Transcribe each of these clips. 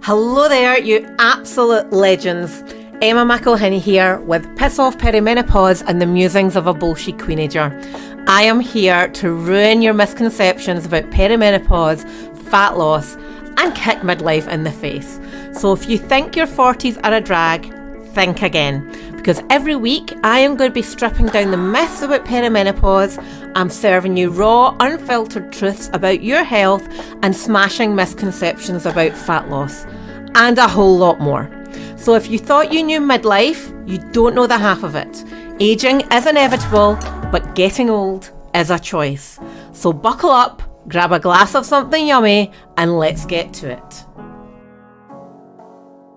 Hello there, you absolute legends. Emma McElhinney here with Piss Off Perimenopause and the musings of a bullshit queenager. I am here to ruin your misconceptions about perimenopause, fat loss, and kick midlife in the face. So if you think your 40s are a drag, think again. Because every week I am going to be stripping down the myths about perimenopause. I'm serving you raw, unfiltered truths about your health and smashing misconceptions about fat loss. And a whole lot more. So if you thought you knew midlife, you don't know the half of it. Aging is inevitable, but getting old is a choice. So buckle up, grab a glass of something yummy, and let's get to it.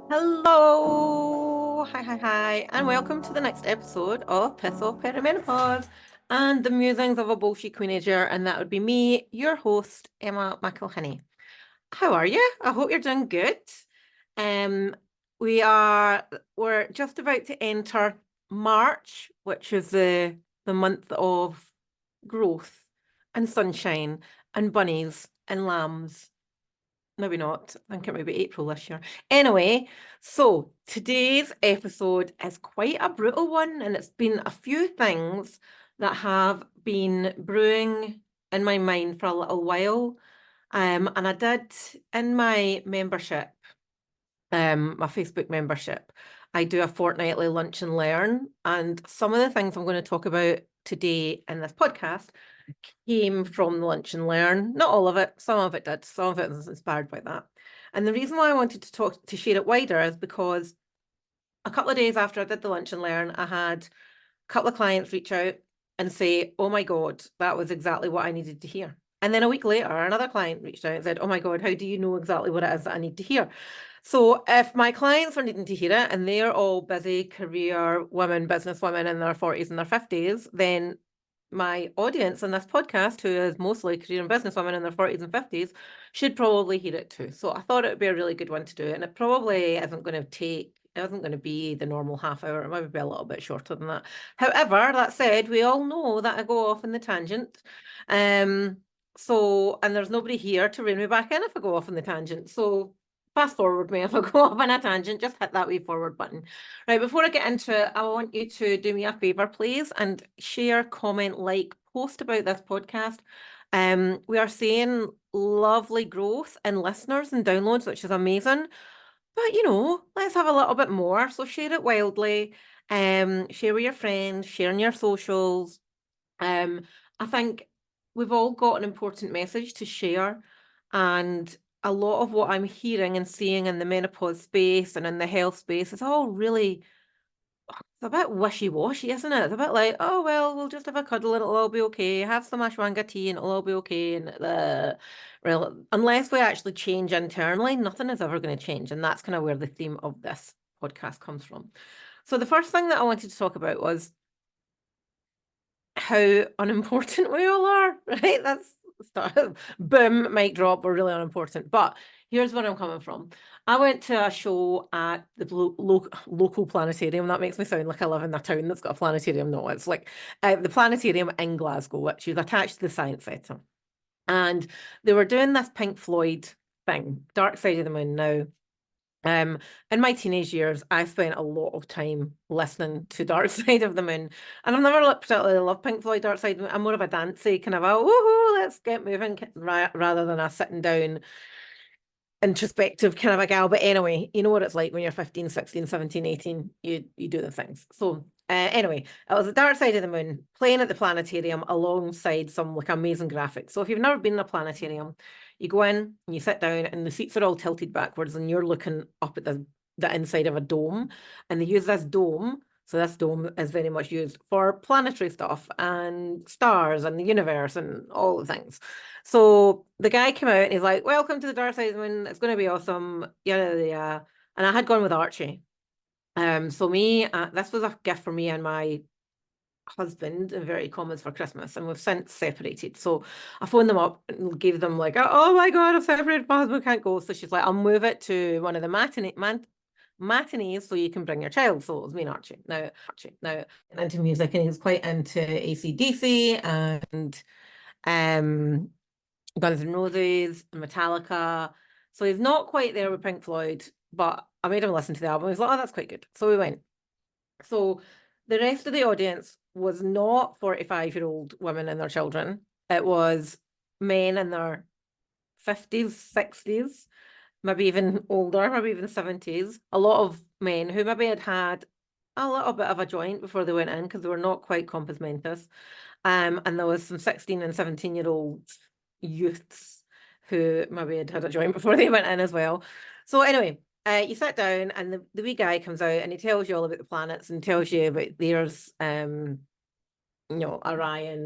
Hello, hi, and welcome to the next episode of Piss Off Perimenopause and the musings of a bullshit queenager, and that would be me, your host, Emma McElhinney. How are you? I hope you're doing good. We're just about to enter March, which is the month of growth and sunshine and bunnies and lambs. Maybe not. I think it might be April this year. Anyway, so today's episode is quite a brutal one, and it's been a few things that have been brewing in my mind for a little while. And I did in my membership, my Facebook membership, I do a fortnightly lunch and learn, and some of the things I'm going to talk about today in this podcast came from the lunch and learn. Not all of it, some of it did, some of it was inspired by that. And the reason why I wanted to share it wider is because a couple of days after I did the lunch and learn, I had a couple of clients reach out and say, oh my God, that was exactly what I needed to hear. And then a week later, another client reached out and said, oh my God, how do you know exactly what it is that I need to hear? So if my clients are needing to hear it and they're all busy career women, business women in their 40s and their 50s, then my audience in this podcast, who is mostly career and business women in their 40s and 50s, should probably hear it too. So I thought it would be a really good one to do. And it probably isn't going to be the normal half hour. It might be a little bit shorter than that. However, that said, we all know that I go off in the tangent. And there's nobody here to rein me back in if I go off in the tangent. So fast forward me if I go off on a tangent, just hit that wee forward button. Right, before I get into it, I want you to do me a favour, please, and share, comment, like, post about this podcast. We are seeing lovely growth in listeners and downloads, which is amazing. But, let's have a little bit more. So share it wildly. Share with your friends, share on your socials. I think we've all got an important message to share, and a lot of what I'm hearing and seeing in the menopause space and in the health space is all really, it's a bit wishy-washy, isn't it? It's a bit like, oh, well, we'll just have a cuddle and it'll all be okay. Have some ashwagandha tea and it'll all be okay. And well, unless we actually change internally, nothing is ever going to change. And that's kind of where the theme of this podcast comes from. So the first thing that I wanted to talk about was how unimportant we all are, right? That's boom, mic drop, we're really unimportant. But here's where I'm coming from. I went to a show at the local planetarium. That makes me sound like I live in a town that's got a planetarium. No, it's like the planetarium in Glasgow, which is attached to the Science Centre. And they were doing this Pink Floyd thing, Dark Side of the Moon. Now, in my teenage years, I spent a lot of time listening to Dark Side of the Moon, and I've never particularly loved Pink Floyd Dark Side of the Moon. I'm more of a dancey kind of a woohoo, let's get moving rather than a sitting down introspective kind of a gal. But anyway, you know what it's like when you're 15, 16, 17, 18, you do the things. So anyway, it was the Dark Side of the Moon playing at the planetarium alongside some like amazing graphics. So if you've never been in a planetarium, you go in and you sit down and the seats are all tilted backwards and you're looking up at the inside of a dome, and they use this dome. So this dome is very much used for planetary stuff and stars and the universe and all the things. So the guy came out and he's like, welcome to the Dark Side of the Moon. It's going to be awesome. Yeah. And I had gone with Archie. So this was a gift for me and my husband, inverted commas, for Christmas, and we've since separated. So I phoned them up and gave them like, oh my God, I've separated, my husband can't go. So she's like, I'll move it to one of the matinees so you can bring your child. So it was me and Archie. Now into music, and he's quite into AC/DC and Guns N' Roses, Metallica, So he's not quite there with Pink Floyd, but I made him listen to the album. He was like, oh, that's quite good. So we went. So the rest of the audience was not 45-year-old women and their children. It was men in their 50s, 60s, maybe even older, maybe even 70s. A lot of men who maybe had had a little bit of a joint before they went in because they were not quite compos mentis. And there was some 16 and 17-year-old youths who maybe had had a joint before they went in as well. So anyway, you sit down and the wee guy comes out and he tells you all about the planets and tells you about there's Orion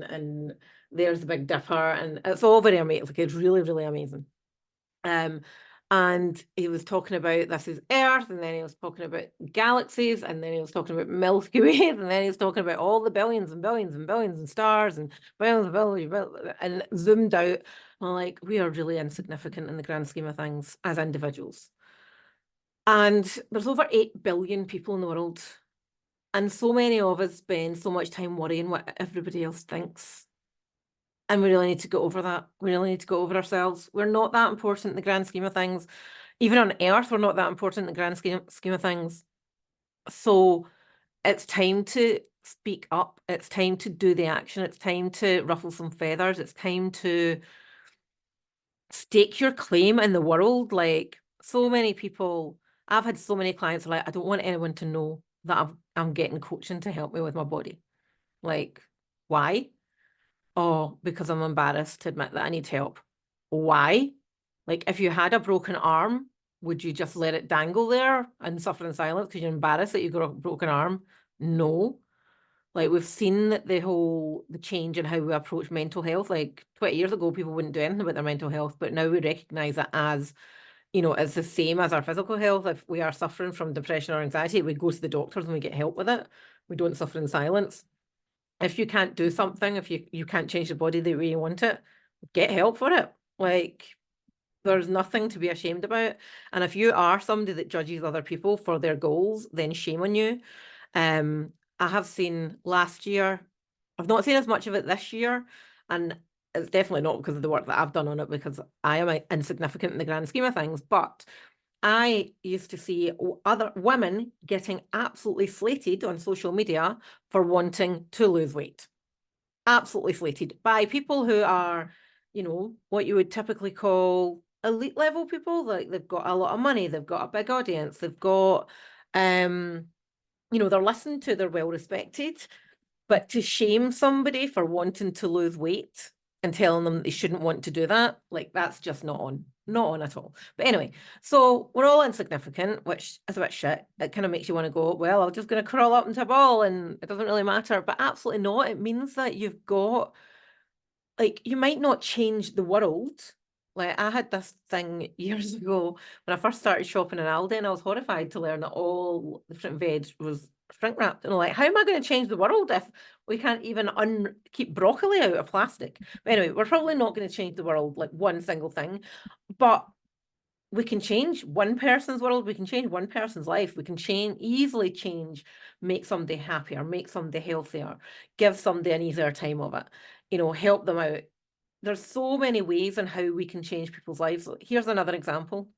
and there's the Big Dipper, and it's all very amazing. Like, it's really, really amazing. And he was talking about this is Earth, and then he was talking about galaxies, and then he was talking about Milky Way, and then he was talking about all the billions and billions and billions and stars and billions and billions, and zoomed out. I'm like, we are really insignificant in the grand scheme of things as individuals. And there's over 8 billion people in the world. And so many of us spend so much time worrying what everybody else thinks. And we really need to go over that. We really need to go over ourselves. We're not that important in the grand scheme of things. Even on Earth, we're not that important in the grand scheme of things. So it's time to speak up. It's time to do the action. It's time to ruffle some feathers. It's time to stake your claim in the world. Like, so many people, I've had so many clients like, I don't want anyone to know that I'm getting coaching to help me with my body. Like, why? Oh, because I'm embarrassed to admit that I need help. Why? Like, if you had a broken arm, would you just let it dangle there and suffer in silence because you're embarrassed that you got a broken arm? No. Like, we've seen the change in how we approach mental health. Like, 20 years ago, people wouldn't do anything about their mental health, but now we recognize it as, it's the same as our physical health. If we are suffering from depression or anxiety, we go to the doctors and we get help with it. We don't suffer in silence. If you can't do something, if you can't change the body the way you want it, get help for it. Like, there's nothing to be ashamed about. And if you are somebody that judges other people for their goals, then shame on you. I have seen last year, I've not seen as much of it this year, and it's definitely not because of the work that I've done on it, because I am insignificant in the grand scheme of things, but I used to see other women getting absolutely slated on social media for wanting to lose weight. Absolutely slated by people who are, what you would typically call elite level people. Like, they've got a lot of money, they've got a big audience, they've got, they're listened to, they're well respected. But to shame somebody for wanting to lose weight and telling them they shouldn't want to do that, like, that's just not on at all. But anyway, so we're all insignificant, which is a bit shit. It kind of makes you want to go, well, I'm just going to crawl up into a ball and it doesn't really matter. But absolutely not. It means that you've got, like, you might not change the world. Like, I had this thing years ago when I first started shopping in Aldi, and I was horrified to learn that all the fruit and veg was shrink wrapped. And I'm like, how am I going to change the world if we can't even keep broccoli out of plastic? But anyway, we're probably not going to change the world, like one single thing, but we can change one person's world. We can change one person's life. We can easily make somebody happier, make somebody healthier, give somebody an easier time of it, help them out. There's so many ways in how we can change people's lives. Here's another example.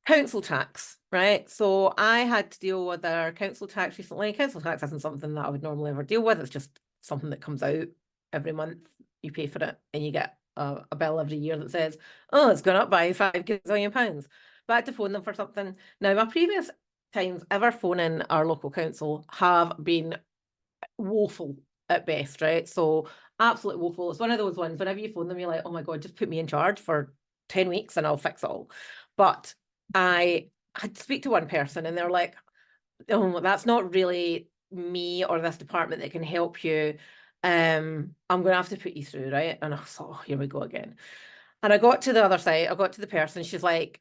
Council tax, right? So I had to deal with our council tax recently. Council tax isn't something that I would normally ever deal with. It's just something that comes out every month. You pay for it and you get a bill every year that says, oh, it's gone up by £5 gazillion. But I had to phone them for something. Now, my previous times ever phoning our local council have been woeful at best, right? So absolutely woeful. It's one of those ones, whenever you phone them, you're like, oh my God, just put me in charge for 10 weeks and I'll fix it all. But I had to speak to one person and they're like, oh, that's not really me or this department that can help you. I'm going to have to put you through, right? And I thought, oh, here we go again. And I got to the other side, I got to the person, she's like,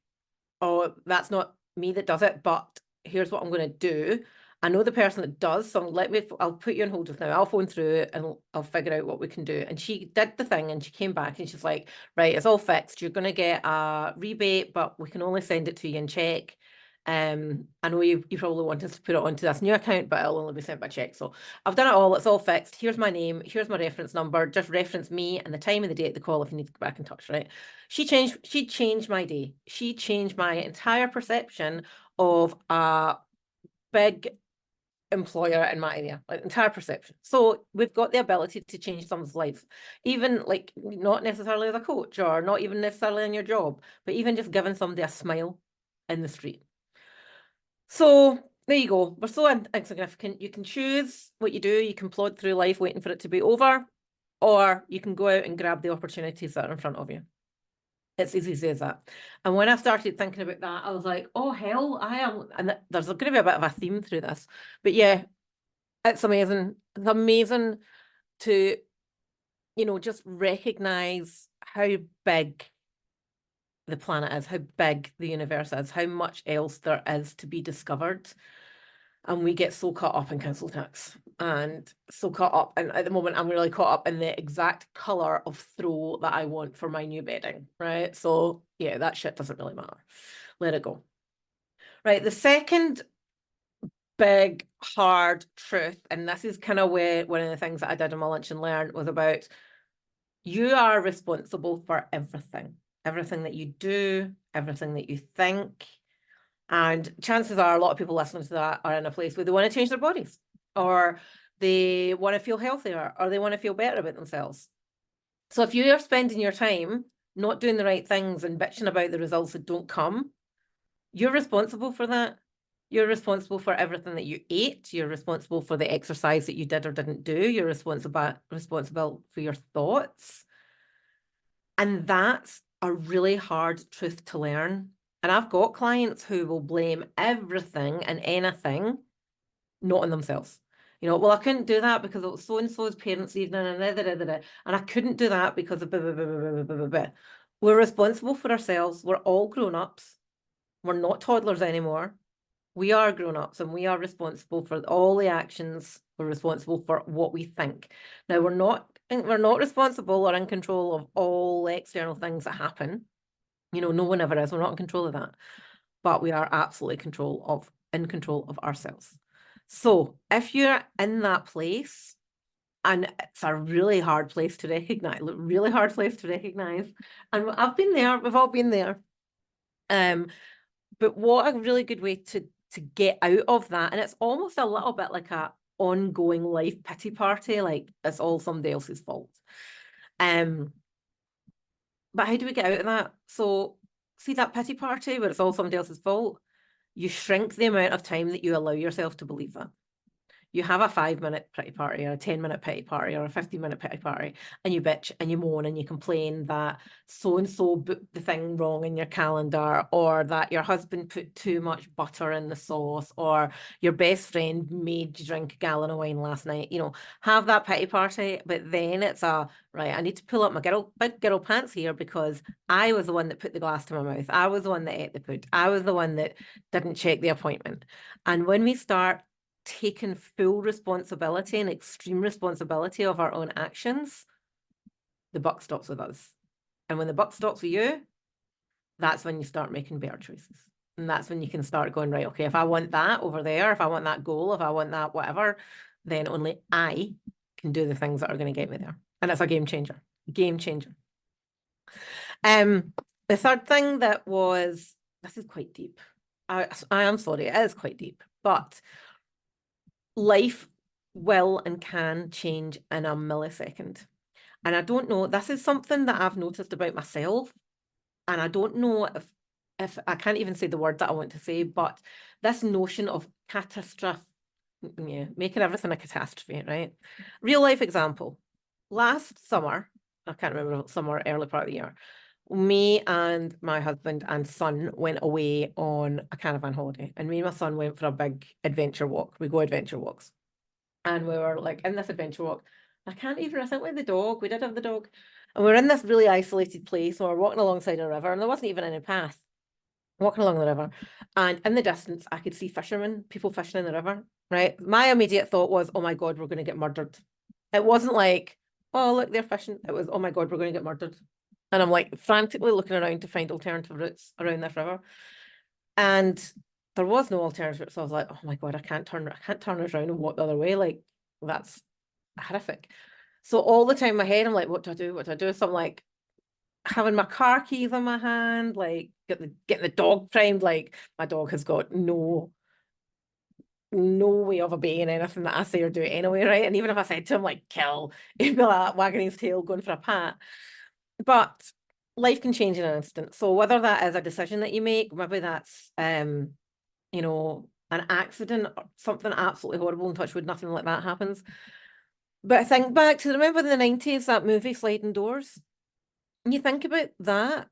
oh, that's not me that does it, but here's what I'm going to do. I know the person that does, so I'll put you on hold just now. I'll phone through it and I'll figure out what we can do. And she did the thing and she came back and she's like, right, it's all fixed. You're going to get a rebate, but we can only send it to you in check. I know you probably want us to put it onto this new account, but it'll only be sent by check. So I've done it all. It's all fixed. Here's my name. Here's my reference number. Just reference me and the time and the date of the call if you need to go back in touch, right? She changed my day. She changed my entire perception of a big employer in my area, like entire perception. So we've got the ability to change someone's life, even like not necessarily as a coach or not even necessarily in your job, but even just giving somebody a smile in the street. So there you go. We're so insignificant. You can choose what you do. You can plod through life waiting for it to be over, or you can go out and grab the opportunities that are in front of you. It's as easy as that. And when I started thinking about that, I was like, oh, hell, I am. And there's going to be a bit of a theme through this. But yeah, it's amazing. It's amazing to, just recognize how big the planet is, how big the universe is, how much else there is to be discovered. And we get so caught up in council tax and so caught up. And at the moment, I'm really caught up in the exact color of throw that I want for my new bedding, right? So yeah, that shit doesn't really matter. Let it go. Right. The second big, hard truth, and this is kind of where one of the things that I did in my Lunch and Learn was about you are responsible for everything that you do, everything that you think. And chances are a lot of people listening to that are in a place where they want to change their bodies, or they want to feel healthier, or they want to feel better about themselves. So if you are spending your time not doing the right things and bitching about the results that don't come, you're responsible for that. You're responsible for everything that you ate. You're responsible for the exercise that you did or didn't do. You're responsible for your thoughts. And that's a really hard truth to learn. And I've got clients who will blame everything and anything not on themselves. Well, I couldn't do that because it was so-and-so's parents' evening and I couldn't do that because of blah, blah, blah, blah, blah, blah, blah. We're responsible for ourselves. We're all grown-ups. We're not toddlers anymore. We are grown-ups and we are responsible for all the actions. We're responsible for what we think. Now, we're not responsible or in control of all the external things that happen. No one ever is. We're not in control of that. But we are absolutely in control of ourselves. So if you're in that place, and it's a really hard place to recognize, and I've been there, we've all been there. But what a really good way to get out of that. And it's almost a little bit like a ongoing life pity party, like it's all somebody else's fault. But how do we get out of that? So see that pity party where it's all somebody else's fault? You shrink the amount of time that you allow yourself to believe that. You have a 5-minute pity party or a 10-minute pity party or a 15-minute pity party, and you bitch and you moan and you complain that so-and-so booked the thing wrong in your calendar, or that your husband put too much butter in the sauce, or your best friend made you drink a gallon of wine last night. Have that pity party, but then it's right, I need to pull up my big girl pants here because I was the one that put the glass to my mouth. I was the one that ate the food. I was the one that didn't check the appointment. And when we start taking full responsibility and extreme responsibility of our own actions, the buck stops with us. And when the buck stops with you, that's when you start making better choices. And that's when you can start going, right, okay, if I want that over there, if I want that goal, if I want that whatever, then only I can do the things that are going to get me there. And it's a game changer. Game changer. The third thing this is quite deep. I am sorry, it is quite deep, but life will and can change in a millisecond. And I don't know, this is something that I've noticed about myself. And I don't know if I can't even say the word that I want to say, but this notion of catastrophe, making everything a catastrophe, right? Real life example. Last summer, I can't remember, summer, early part of the year, me and my husband and son went away on a caravan holiday, and me and my son went for a big adventure walk. We go adventure walks, and we were like in this adventure walk. I think we had the dog. We did have the dog, and we were in this really isolated place. And we were walking alongside a river, and there wasn't even any path. Walking along the river, and in the distance, I could see people fishing in the river. Right, my immediate thought was, "Oh my God, we're going to get murdered." It wasn't like, "Oh look, they're fishing." It was, "Oh my God, we're going to get murdered." And I'm like frantically looking around to find alternative routes around this river. And there was no alternative. So I was like, oh my God, I can't turn it around and walk the other way. Like, that's horrific. So all the time in my head, I'm like, what do I do? What do I do? So I'm like having my car keys in my hand, like getting the dog primed. Like, my dog has got no way of obeying anything that I say or do anyway, right? And even if I said to him, like, kill, he'd be like wagging his tail, going for a pat. But life can change in an instant. So whether that is a decision that you make, maybe that's you know, an accident or something absolutely horrible, and touch wood, nothing like that happens. But I think back to, remember in the 90s, that movie Sliding Doors? And you think about that,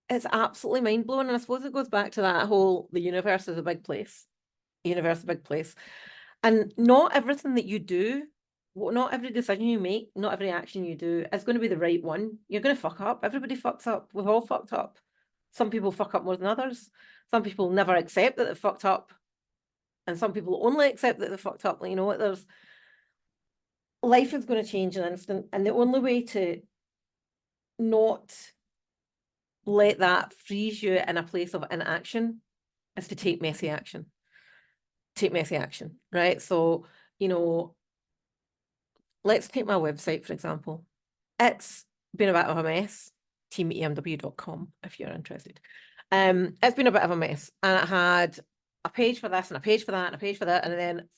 it's absolutely mind-blowing. And I suppose it goes back to that whole, the universe is a big place. The universe is a big place. And not everything that you do, not every decision you make, not every action you do is going to be the right one. You're going to fuck up. Everybody fucks up. We've all fucked up. Some people fuck up more than others. Some people never accept that they fucked up. And some people only accept that they fucked up. You know, there's, life is going to change in an instant. And the only way to not let that freeze you in a place of inaction is to take messy action. Take messy action, right? So, you know, let's take my website, for example. It's been a bit of a mess, teamemw.com, if you're interested. It's been a bit of a mess. And it had a page for this and a page for that and a page for that. And then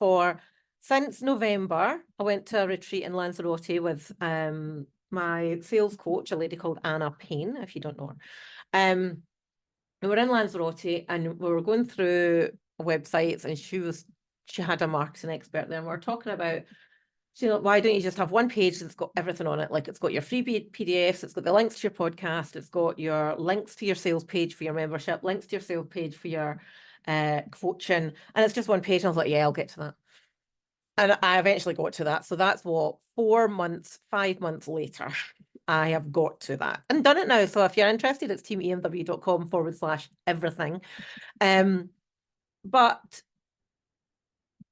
since November, I went to a retreat in Lanzarote with my sales coach, a lady called Anna Payne, if you don't know her. We were in Lanzarote and we were going through websites, and she had a marketing expert there, and we were talking about, why don't you just have one page that's got everything on it? Like, it's got your free PDFs, it's got the links to your podcast, it's got your links to your sales page for your membership, links to your sales page for your coaching, and it's just one page. And I was like, yeah, I'll get to that. And I eventually got to that. So that's what, 5 months later, I have got to that and done it now. So if you're interested, it's teamemw.com/everything. But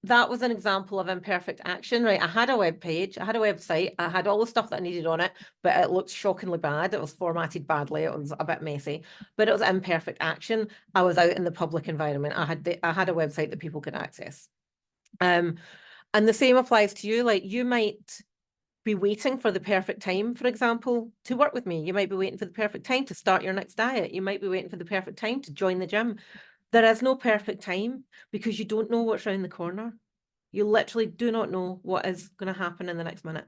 that was an example of imperfect action, right? I had a web page, I had a website, I had all the stuff that I needed on it, but it looked shockingly bad. It was formatted badly. It was a bit messy, but it was imperfect action. I was out in the public environment. I had a website that people could access. And the same applies to you. Like, you might be waiting for the perfect time, for example, to work with me. You might be waiting for the perfect time to start your next diet. You might be waiting for the perfect time to join the gym. There is no perfect time, because you don't know what's around the corner. You literally do not know what is going to happen in the next minute.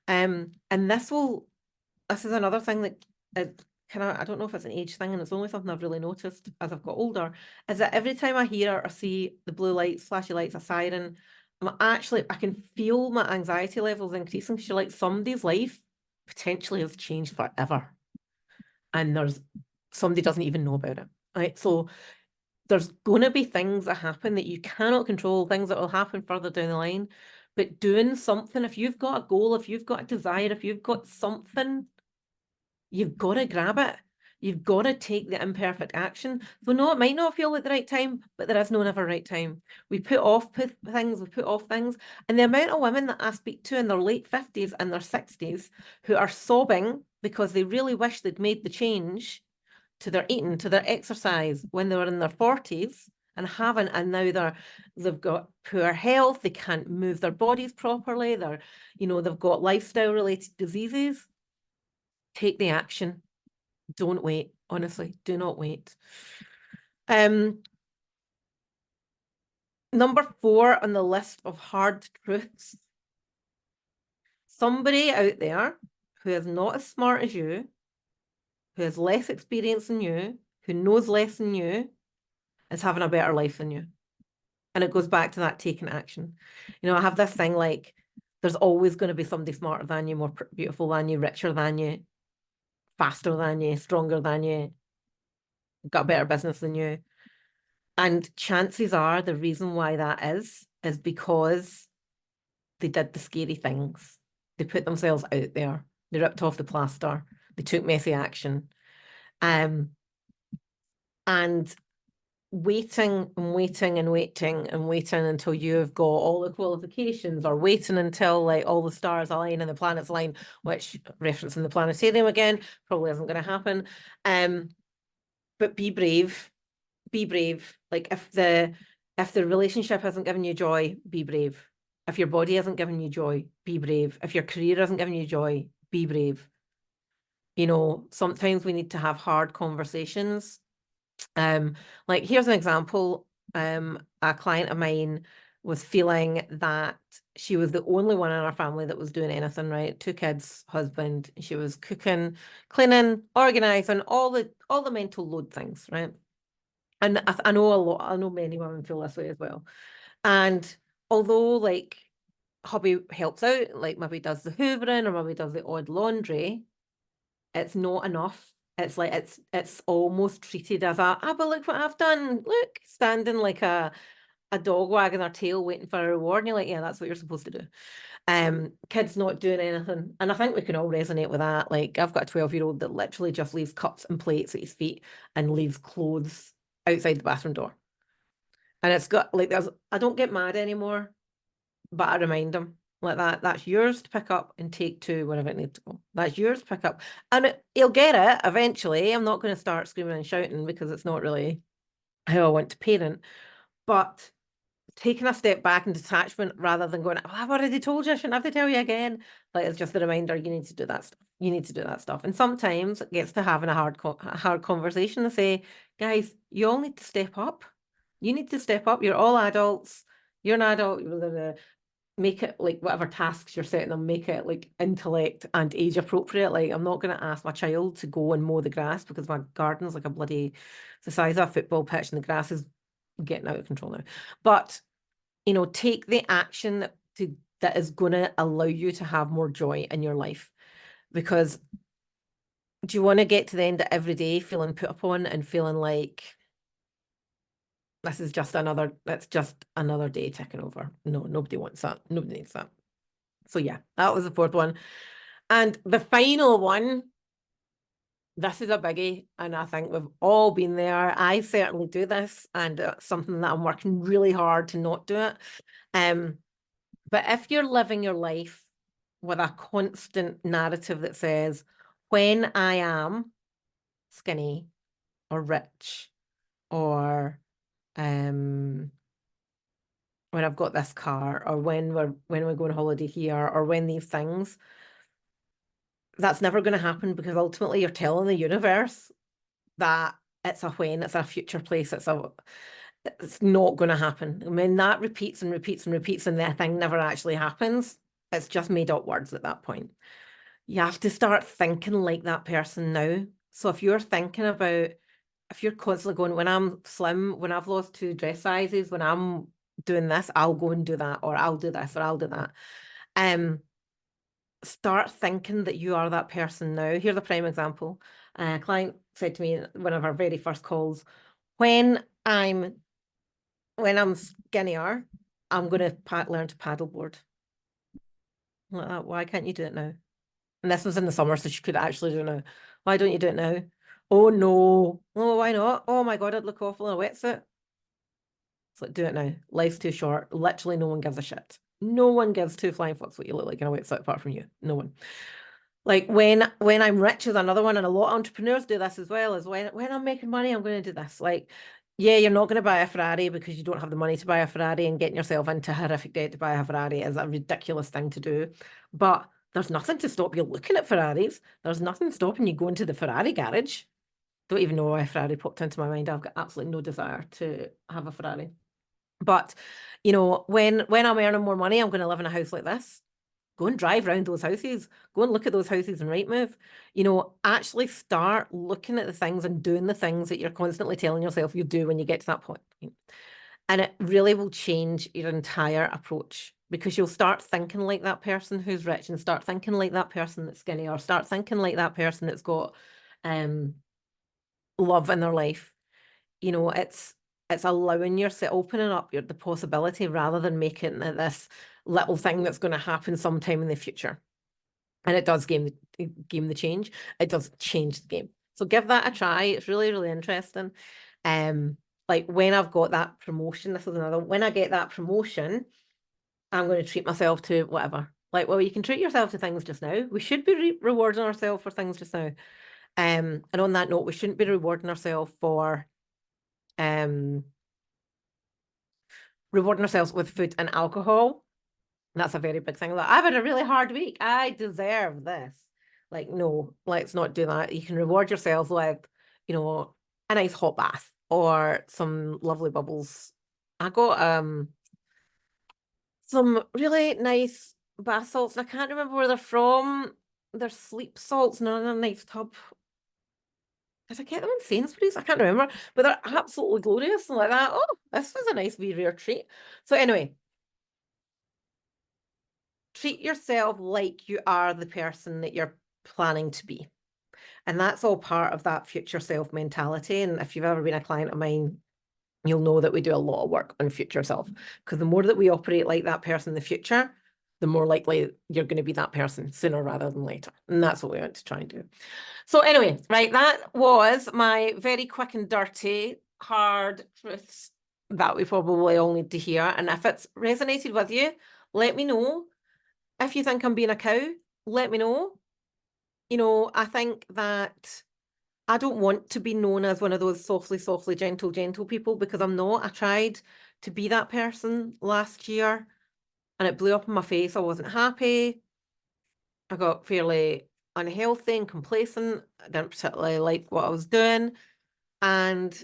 And this is another thing that I don't know if it's an age thing, and it's only something I've really noticed as I've got older, is that every time I hear or see the blue lights, flashy lights, a siren, I can feel my anxiety levels increasing, because you're like, somebody's life potentially has changed forever. And somebody doesn't even know about it, right? So there's going to be things that happen that you cannot control, things that will happen further down the line. But doing something, if you've got a goal, if you've got a desire, if you've got something, you've got to grab it. You've got to take the imperfect action. So no, it might not feel like the right time, but there is no never right time. We put off things. And the amount of women that I speak to in their late 50s and their 60s who are sobbing because they really wish they'd made the change to their eating, to their exercise when they were in their 40s and haven't, and now they've got poor health, they can't move their bodies properly, they've got lifestyle related diseases. Take the action. Don't wait. Honestly, do not wait. Number 4 on the list of hard truths. Somebody out there who is not as smart as you, who has less experience than you, who knows less than you, is having a better life than you. And it goes back to that taking action. I have this thing, like, there's always going to be somebody smarter than you, more beautiful than you, richer than you, faster than you, stronger than you, got a better business than you. And chances are the reason why that is because they did the scary things. They put themselves out there. They ripped off the plaster. They took messy action. And waiting until you've got all the qualifications, or waiting until like all the stars align and the planets align, which, referencing the planetarium again, probably isn't going to happen. But be brave, be brave. Like if the relationship hasn't given you joy, be brave. If your body hasn't given you joy, be brave. If your career hasn't given you joy, be brave. You know, sometimes we need to have hard conversations. Like here's an example. A client of mine was feeling that she was the only one in our family that was doing anything right. 2 kids, husband. She was cooking, cleaning, organizing, all the mental load things, right? And I know a lot. I know many women feel this way as well. And although like hubby helps out, like maybe does the hoovering or maybe does the odd laundry, it's not enough. It's like it's almost treated as a, ah, but look what I've done. Look, standing like a dog wagging their tail waiting for a reward. And you're like, yeah, that's what you're supposed to do. Kids not doing anything. And I think we can all resonate with that. Like I've got a 12-year-old that literally just leaves cups and plates at his feet and leaves clothes outside the bathroom door. And it's got like I don't get mad anymore, but I remind him like that's yours to pick up and take to wherever it needs to go. That's yours to pick up. And he'll get it eventually. I'm not going to start screaming and shouting because it's not really how I want to parent. But taking a step back and detachment rather than going, oh, I've already told you, I shouldn't have to tell you again. Like it's just a reminder, you need to do that stuff. You need to do that stuff. And sometimes it gets to having a hard conversation to say, guys, you all need to step up. You need to step up. You're all adults. You're an adult. You're gonna make it like whatever tasks you're setting them, make it like intellect and age appropriate. Like I'm not going to ask my child to go and mow the grass because my garden's like the size of a football pitch and the grass is getting out of control now. But you know, take the action that is going to allow you to have more joy in your life. Because do you want to get to the end of every day feeling put upon and feeling like it's just another day ticking over? No, nobody wants that. Nobody needs that. So yeah, that was the 4th one. And the final one, this is a biggie, and I think we've all been there. I certainly do this, and it's something that I'm working really hard to not do it. But if you're living your life with a constant narrative that says, when I am skinny or rich, or when I've got this car, or when we're going on holiday here, or when these things, that's never going to happen because ultimately you're telling the universe that it's a future place, it's not going to happen. I mean, that repeats and repeats and repeats and that thing never actually happens. It's just made up words at that point. You have to start thinking like that person now. So if you're thinking about, if you're constantly going, when I'm slim, when I've lost 2 dress sizes, when I'm doing this, I'll go and do that, or I'll do this, or I'll do that. Start thinking that you are that person now. Here's a prime example. A client said to me in one of our very first calls, when I'm skinnier, I'm going to learn to paddleboard. Like that. Why can't you do it now? And this was in the summer, so she could actually do it now. Why don't you do it now? Oh no. Oh, why not? Oh my God, I'd look awful in a wetsuit. It's like, do it now. Life's too short. Literally, no one gives a shit. No one gives 2 flying fucks what you look like in a wetsuit apart from you. No one. Like when I'm rich is another one, and a lot of entrepreneurs do this as well, is when I'm making money, I'm going to do this. Like, yeah, you're not going to buy a Ferrari because you don't have the money to buy a Ferrari, and getting yourself into horrific debt to buy a Ferrari is a ridiculous thing to do. But there's nothing to stop you looking at Ferraris. There's nothing stopping you going to the Ferrari garage. Don't even know why a Ferrari popped into my mind. I've got absolutely no desire to have a Ferrari. But, you know, when I'm earning more money, I'm going to live in a house like this. Go and drive around those houses. Go and look at those houses and Rightmove. You know, actually start looking at the things and doing the things that you're constantly telling yourself you do when you get to that point. And it really will change your entire approach, because you'll start thinking like that person who's rich, and start thinking like that person that's skinny, or start thinking like that person that's got love in their life. You know, it's allowing yourself, opening up the possibility rather than making it this little thing that's going to happen sometime in the future. And it does game the change. It does change the game. So give that a try. It's really, really interesting. Like when I've got that promotion, this is another, when I get that promotion, I'm going to treat myself to whatever. Like, well, you can treat yourself to things just now. We should be rewarding ourselves for things just now. And on that note, we shouldn't be rewarding ourselves for rewarding ourselves with food and alcohol. That's a very big thing. Like, I've had a really hard week. I deserve this. Like, no, let's not do that. You can reward yourself with, a nice hot bath or some lovely bubbles. I got some really nice bath salts, and I can't remember where they're from. They're sleep salts, and they're in a nice tub. Did I get them in Sainsbury's? I can't remember, but they're absolutely glorious and like that. Oh, this was a nice wee rare treat. So anyway, treat yourself like you are the person that you're planning to be. And that's all part of that future self mentality. And if you've ever been a client of mine, you'll know that we do a lot of work on future self, because the more that we operate like that person in the future, the more likely you're going to be that person sooner rather than later. And that's what we want to try and do. So anyway, right, that was my very quick and dirty, hard truths that we probably all need to hear. And if it's resonated with you, let me know. If you think I'm being a cow, let me know. I think that I don't want to be known as one of those softly, gentle people, because I'm not. I tried to be that person last year and it blew up in my face. I wasn't happy. I got fairly unhealthy and complacent. I didn't particularly like what I was doing. And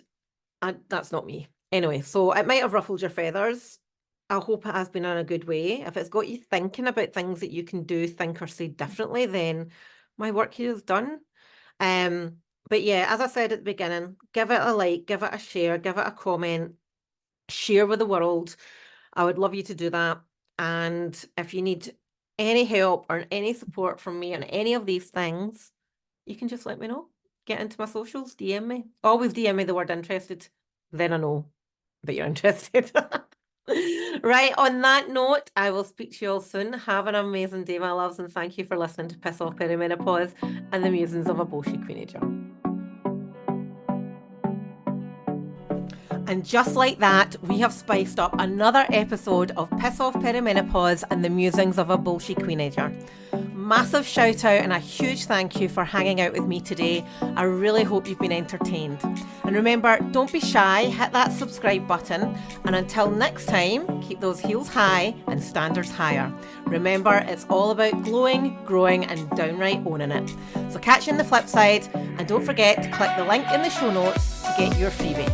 that's not me. Anyway, so it might have ruffled your feathers. I hope it has been in a good way. If it's got you thinking about things that you can do, think, or say differently, then my work here is done. But yeah, as I said at the beginning, give it a like, give it a share, give it a comment, share with the world. I would love you to do that. And if you need any help or any support from me on any of these things, you can just let me know. Get into my socials, DM me. Always DM me the word interested. Then I know that you're interested. Right, on that note, I will speak to you all soon. Have an amazing day, my loves, and thank you for listening to Piss Off Perimenopause and the musings of a bullshit queenager. And just like that, we have spiced up another episode of Piss Off Perimenopause and the musings of a bullshit queenager. Massive shout out and a huge thank you for hanging out with me today. I really hope you've been entertained. And remember, don't be shy, hit that subscribe button. And until next time, keep those heels high and standards higher. Remember, it's all about glowing, growing, and downright owning it. So catch you on the flip side, and don't forget to click the link in the show notes to get your freebie.